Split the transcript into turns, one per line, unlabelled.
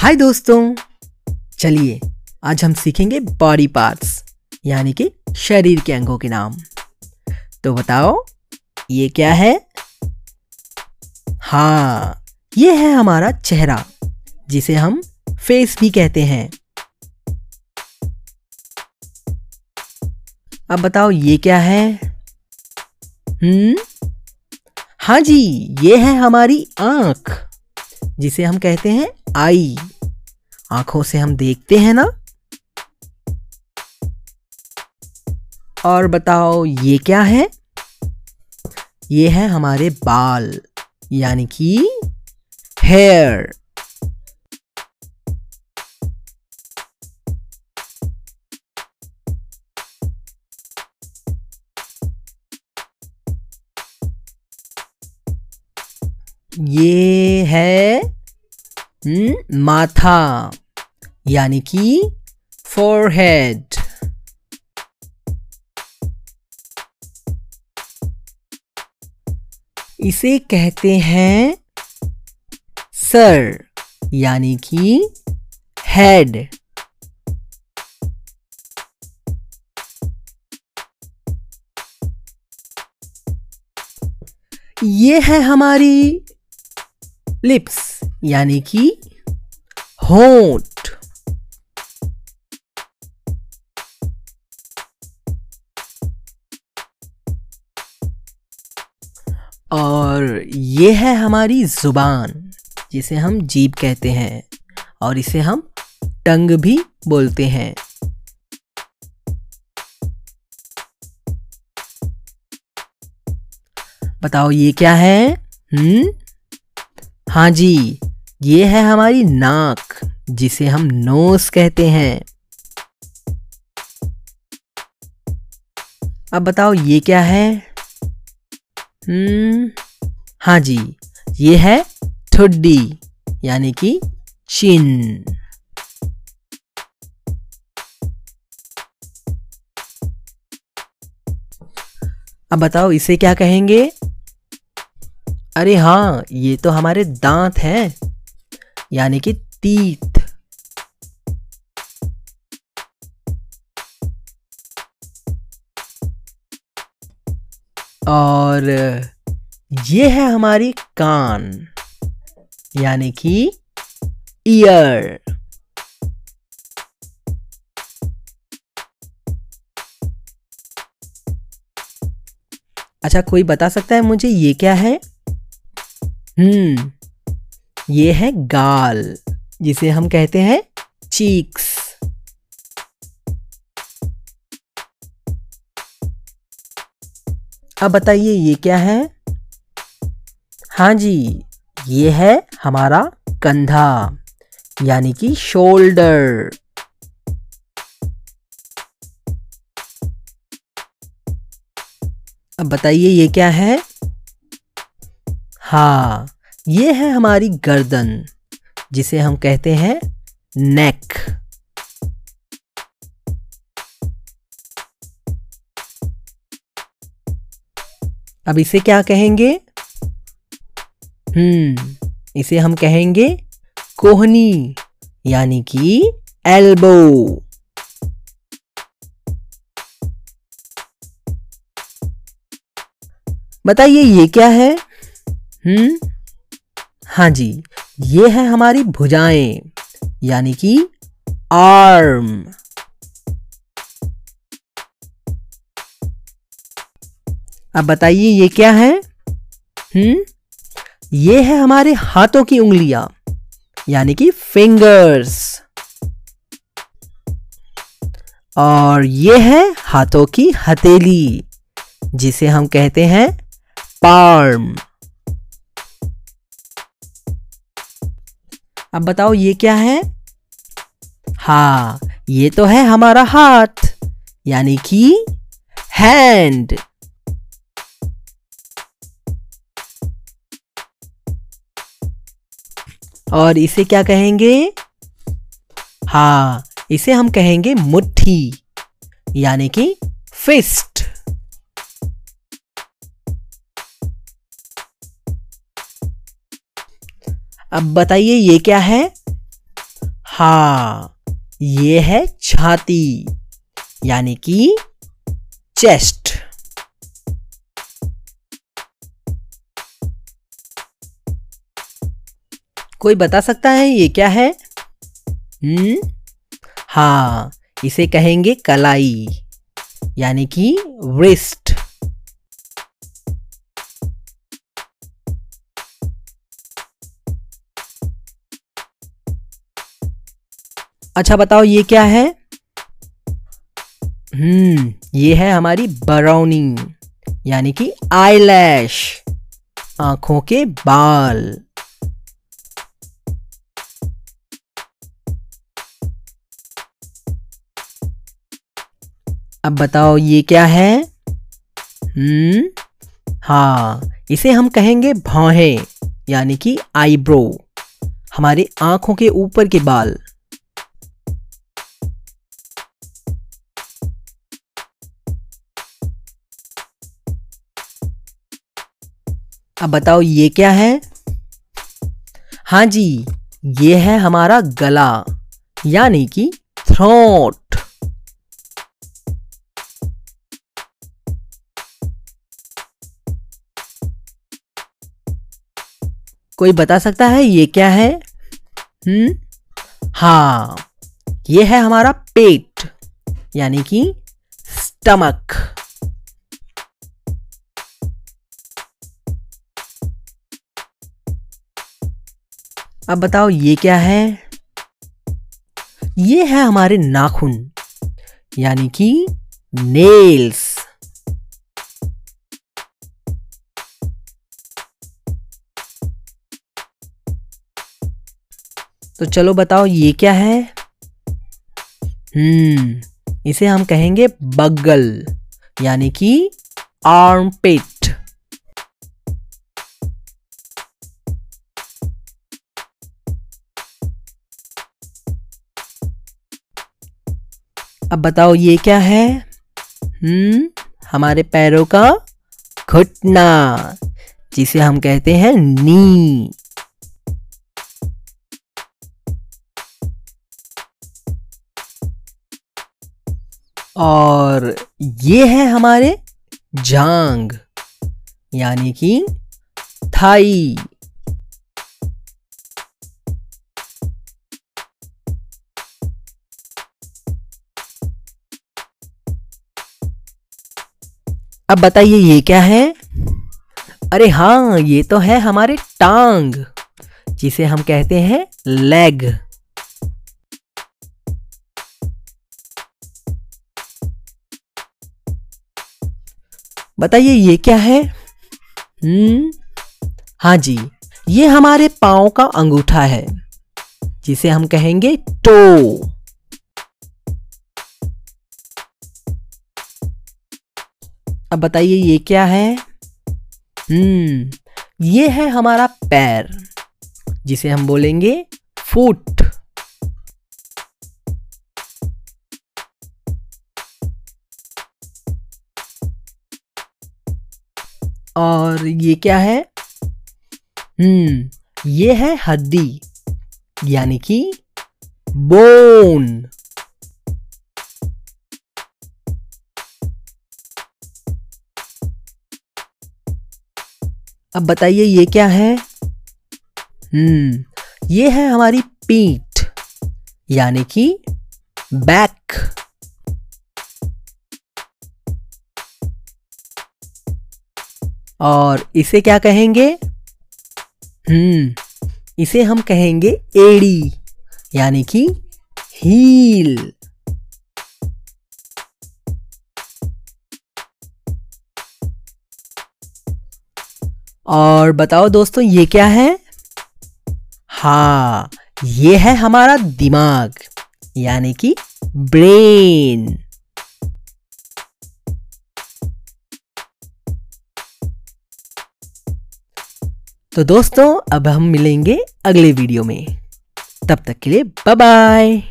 हाय दोस्तों, चलिए आज हम सीखेंगे बॉडी पार्ट्स यानी कि शरीर के अंगों के नाम। तो बताओ ये क्या है? हाँ, ये है हमारा चेहरा जिसे हम फेस भी कहते हैं। अब बताओ ये क्या है? हाँ जी, ये है हमारी आँख जिसे हम कहते हैं आई। आंखों से हम देखते हैं ना। और बताओ ये क्या है? ये है हमारे बाल यानी कि हेयर। ये है माथा यानी कि फोरहेड। इसे कहते हैं सर यानी कि हेड। ये है हमारी लिप्स यानी कि होंठ। और ये है हमारी जुबान जिसे हम जीभ कहते हैं और इसे हम टंग भी बोलते हैं। बताओ ये क्या है? हाँ जी, ये है हमारी नाक जिसे हम नोज कहते हैं। अब बताओ ये क्या है? हाँ जी, ये है ठुड्डी यानी कि चिन। अब बताओ इसे क्या कहेंगे? अरे हाँ, ये तो हमारे दांत हैं यानी कि टीथ। और ये है हमारी कान यानी कि ईयर। अच्छा, कोई बता सकता है मुझे ये क्या है? ये है गाल जिसे हम कहते हैं चीक्स। अब बताइए ये क्या है? हाँ जी, ये है हमारा कंधा यानी कि शोल्डर। अब बताइए ये क्या है? हाँ, ये है हमारी गर्दन जिसे हम कहते हैं नेक। अब इसे क्या कहेंगे? इसे हम कहेंगे कोहनी यानी कि एल्बो। बताइए ये क्या है? हाँ जी, ये है हमारी भुजाएं यानी कि आर्म। अब बताइए ये क्या है? ये है हमारे हाथों की उंगलियां यानी कि फिंगर्स। और ये है हाथों की हथेली जिसे हम कहते हैं पाल्म। अब बताओ ये क्या है? हाँ, ये तो है हमारा हाथ यानी कि हैंड। और इसे क्या कहेंगे? हाँ, इसे हम कहेंगे मुट्ठी यानी कि फिस्ट। अब बताइए ये क्या है? हाँ, ये है छाती यानी कि चेस्ट। कोई बता सकता है ये क्या है? हाँ, इसे कहेंगे कलाई यानी कि रिस्ट। अच्छा बताओ ये क्या है? ये है हमारी बरौनी यानी कि आईलैश, आंखों के बाल। अब बताओ ये क्या है? हाँ, इसे हम कहेंगे भौहें यानी कि आईब्रो, हमारे आंखों के ऊपर के बाल। अब बताओ ये क्या है? हाँ जी, ये है हमारा गला यानी कि थ्रोट। कोई बता सकता है ये क्या है? हाँ, ये है हमारा पेट यानी कि स्टमक। अब बताओ ये क्या है? ये है हमारे नाखून यानी कि नेल्स। तो चलो बताओ ये क्या है? इसे हम कहेंगे बगल यानी कि आर्मपिट। अब बताओ ये क्या है? हमारे पैरों का घुटना जिसे हम कहते हैं नी। और ये है हमारे जांग यानी कि थाई। अब बताइए ये क्या है? अरे हाँ, ये तो है हमारे टांग जिसे हम कहते हैं लेग। बताइए ये क्या है? हाँ जी, ये हमारे पांव का अंगूठा है जिसे हम कहेंगे टो। अब बताइए ये क्या है? ये है हमारा पैर जिसे हम बोलेंगे फुट। और ये क्या है? ये है हड्डी यानी कि बोन। अब बताइए ये क्या है? ये है हमारी पीठ यानी कि बैक। और इसे क्या कहेंगे? इसे हम कहेंगे एड़ी यानी कि हील। और बताओ दोस्तों ये क्या है? हाँ, ये है हमारा दिमाग यानी कि ब्रेन। तो दोस्तों अब हम मिलेंगे अगले वीडियो में। तब तक के लिए बाय बाय।